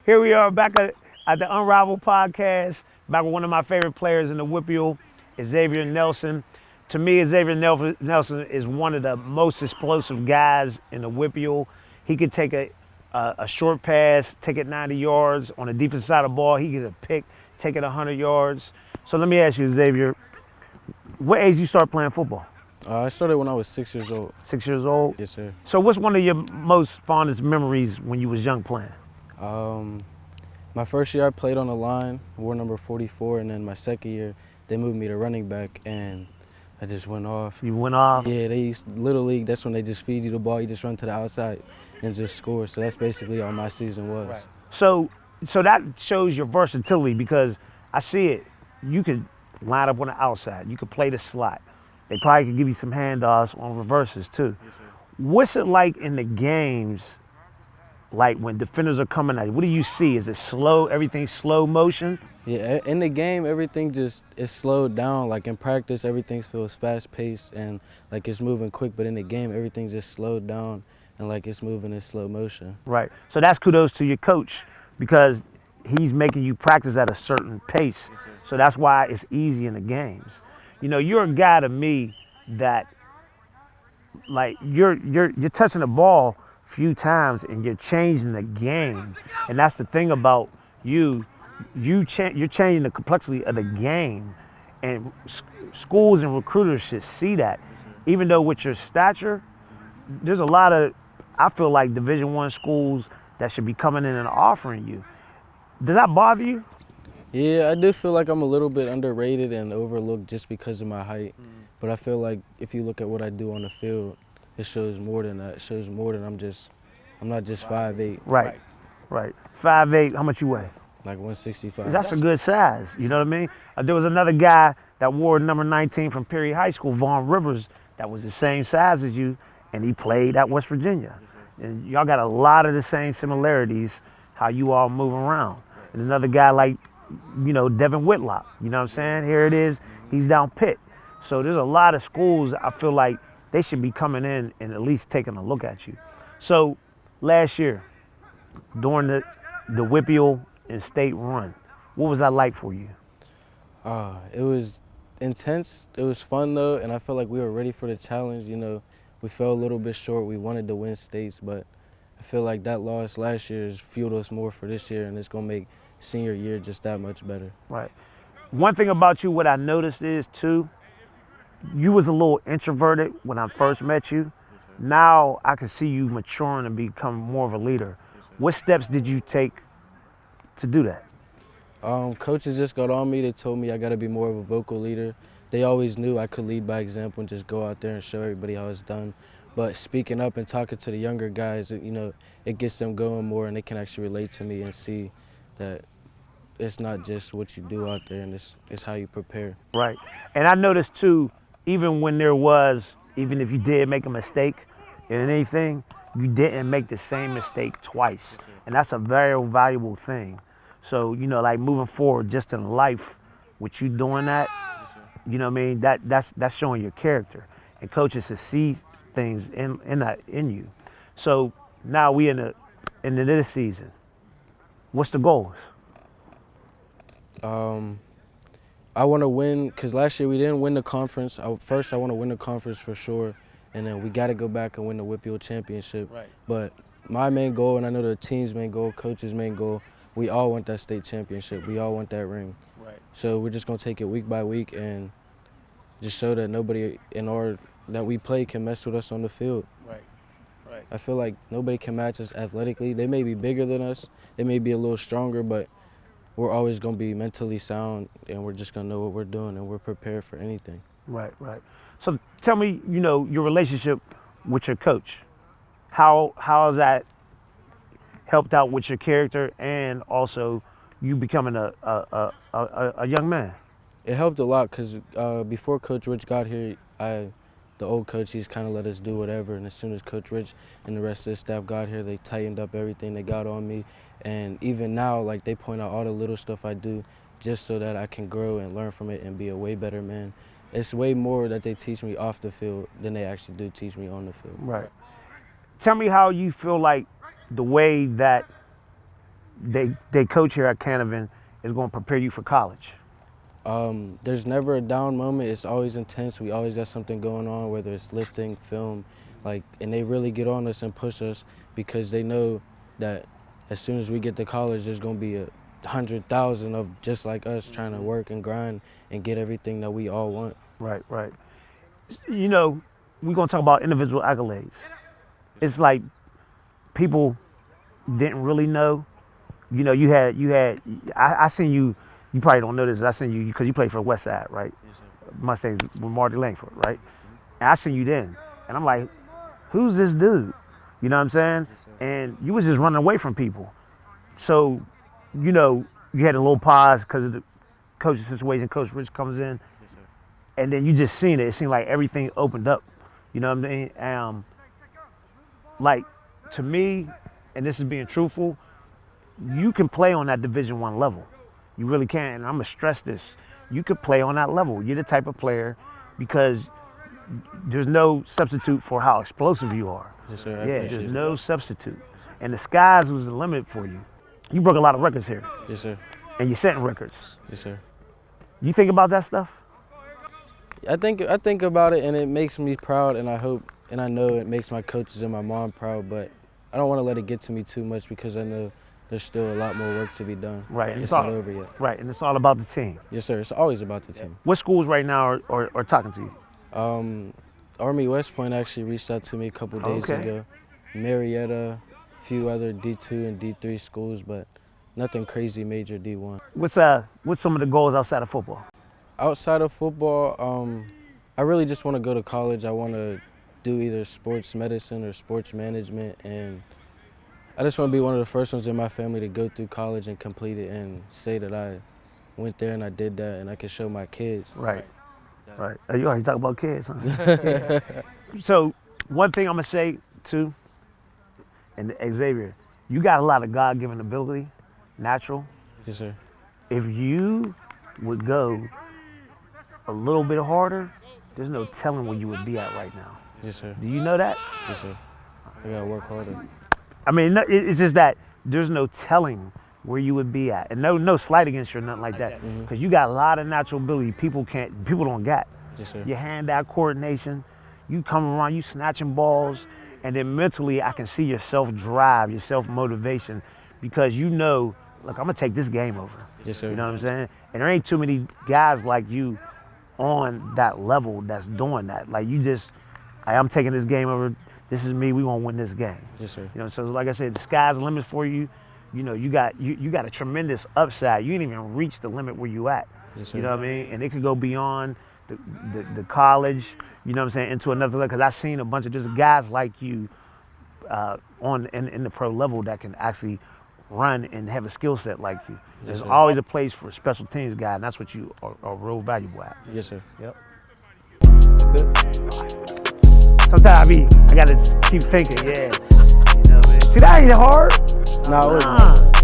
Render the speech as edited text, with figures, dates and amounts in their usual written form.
Here we are back at the Unrivaled podcast, back with one of my favorite players in the Whippeal, Xavier Nelson. To me, Xavier Nelson is one of the most explosive guys in the Whippeal. He could take a short pass, take it 90 yards. On the defensive side of the ball, he get a pick, take it 100 yards. So let me ask you, Xavier, what age you start playing football? I started when I was 6 years old. 6 years old? Yes, sir. So what's one of your most fondest memories when you was young playing? My first year I played on the line, wore number 44, and then my second year they moved me to running back, and I just went off. You went off? Yeah, they used Little League, that's when they just feed you the ball, you just run to the outside and just score. So that's basically all my season was. Right. So that shows your versatility, because I see it. You could line up on the outside. You could play the slot. They probably could give you some handoffs on reverses too. Yes, what's it like in the games, like when defenders are coming at you? What do you see? Is it slow, everything slow motion? Yeah, in the game, everything just is slowed down. Like in practice, everything feels fast-paced and like it's moving quick, but in the game, everything's just slowed down and like it's moving in slow motion. Right. So that's kudos to your coach, because he's making you practice at a certain pace. Yes, so that's why it's easy in the games. You know, you're a guy to me that, like, you're touching the ball a few times and you're changing the game. And that's the thing about you. You're changing the complexity of the game. And schools and recruiters should see that. Even though with your stature, there's a lot of, I feel like, Division I schools that should be coming in and offering you. Does that bother you? Yeah, I do feel like I'm a little bit underrated and overlooked just because of my height. But I feel like if you look at what I do on the field, it shows more than that. It shows more than I'm not just 5'8". Right. 5'8", how much you weigh? Like 165. That's a good size, you know what I mean? There was another guy that wore number 19 from Perry High School, Vaughn Rivers, that was the same size as you, and he played at West Virginia. And y'all got a lot of the same similarities, how you all move around. And another guy like, you know, Devin Whitlock, you know what I'm saying? Here it is, he's down Pitt. So there's a lot of schools I feel like they should be coming in and at least taking a look at you. So last year, during the Whippeal and state run, what was that like for you? It was intense. It was fun though, and I felt like we were ready for the challenge. You know, we fell a little bit short. We wanted to win states, but I feel like that loss last year has fueled us more for this year, and it's gonna make senior year just that much better. Right. One thing about you, what I noticed is too, you was a little introverted when I first met you. Now I can see you maturing and becoming more of a leader. What steps did you take to do that? Coaches just got on me. They told me I got to be more of a vocal leader. They always knew I could lead by example and just go out there and show everybody how it's done. But speaking up and talking to the younger guys, you know, it gets them going more, and they can actually relate to me and see that it's not just what you do out there, and it's how you prepare. Right. And I noticed too, even if you did make a mistake in anything, you didn't make the same mistake twice. And that's a very valuable thing. So, you know, like moving forward just in life, with you doing that, you know what I mean, that's showing your character. And coaches to see things in you. So now we into this season. What's the goals? I want to win, because last year we didn't win the conference. First, I want to win the conference for sure, and then we got to go back and win the Whippeal championship. Right. But my main goal, and I know the team's main goal, coach's main goal, we all want that state championship. We all want that ring. Right. So we're just going to take it week by week and just show that nobody that we play can mess with us on the field. Right. I feel like nobody can match us athletically. They may be bigger than us. They may be a little stronger, but we're always going to be mentally sound, and we're just going to know what we're doing, and we're prepared for anything. Right. So tell me, you know, your relationship with your coach. How has that helped out with your character and also you becoming a young man? It helped a lot, because before Coach Rich got here, the old coach, he's kind of let us do whatever, and as soon as Coach Rich and the rest of the staff got here, they tightened up everything. They got on me, and even now, like, they point out all the little stuff I do just so that I can grow and learn from it and be a way better man. It's way more that they teach me off the field than they actually do teach me on the field. Right. Tell me how you feel like the way that they coach here at Canevin is going to prepare you for college? There's never a down moment. It's always intense. We always got something going on, whether it's lifting, film, and they really get on us and push us because they know that as soon as we get to college, there's going to be 100,000 of just like us trying to work and grind and get everything that we all want. Right. You know, we're going to talk about individual accolades. It's like people didn't really know. You know, I seen you probably don't know this, I seen you because you played for West Side, right? Yes, sir. Mustangs with Marty Langford, right? And I seen you then. And I'm like, who's this dude? You know what I'm saying? Yes, and you was just running away from people. So, you know, you had a little pause because of the coaching situation. Coach Rich comes in. Yes, sir. And then you just seen it. It seemed like everything opened up. You know what I mean? Like, to me, and this is being truthful, you can play on that Division I level. You really can. And I'm going to stress this. You could play on that level. You're the type of player because there's no substitute for how explosive you are. Yes, sir. There's no substitute. And the skies was the limit for you. You broke a lot of records here. Yes, sir. And you're setting records. Yes, sir. You think about that stuff? I think about it, and it makes me proud, and I hope, and I know it makes my coaches and my mom proud, but I don't want to let it get to me too much because I know there's still a lot more work to be done. Right. It's not over yet. Right, and it's all about the team. Yes, sir. It's always about the team. What schools right now are talking to you? Army West Point actually reached out to me a couple days ago. Marietta, a few other D2 and D3 schools, but nothing crazy major D1. What's some of the goals outside of football? Outside of football, I really just want to go to college. I want to do either sports medicine or sports management, and I just want to be one of the first ones in my family to go through college and complete it and say that I went there and I did that and I can show my kids. Right. You already talk about kids, huh? So one thing I'm going to say, too, and Xavier, you got a lot of God-given ability, natural. Yes, sir. If you would go a little bit harder, there's no telling where you would be at right now. Yes, sir. Do you know that? Yes, sir. I got to work harder. I mean, it's just that there's no telling where you would be at, and no slight against you or nothing like that, because you got a lot of natural ability people don't get. Yes, sir. Your hand-eye coordination, you come around, you snatching balls, and then mentally I can see your self-drive, your self-motivation, because you know, look, I'm gonna take this game over. Yes, sir. You know what I'm saying? And there ain't too many guys like you on that level that's doing that. Like you just, I'm taking this game over. This is me. We gonna win this game. Yes, sir. You know, so like I said, the sky's the limit for you. You know, you got a tremendous upside. You didn't even reach the limit where you at. Yes, sir. You know what I mean? And it could go beyond the college. You know what I'm saying? Into another level. Because I've seen a bunch of just guys like you in the pro level that can actually run and have a skill set like you. There's always a place for a special teams guy, and that's what you are real valuable at. Yes, sir. Yep. Good. Sometimes I gotta keep thinking, yeah. You know, man. See, that ain't hard. No, it wasn't. Nah.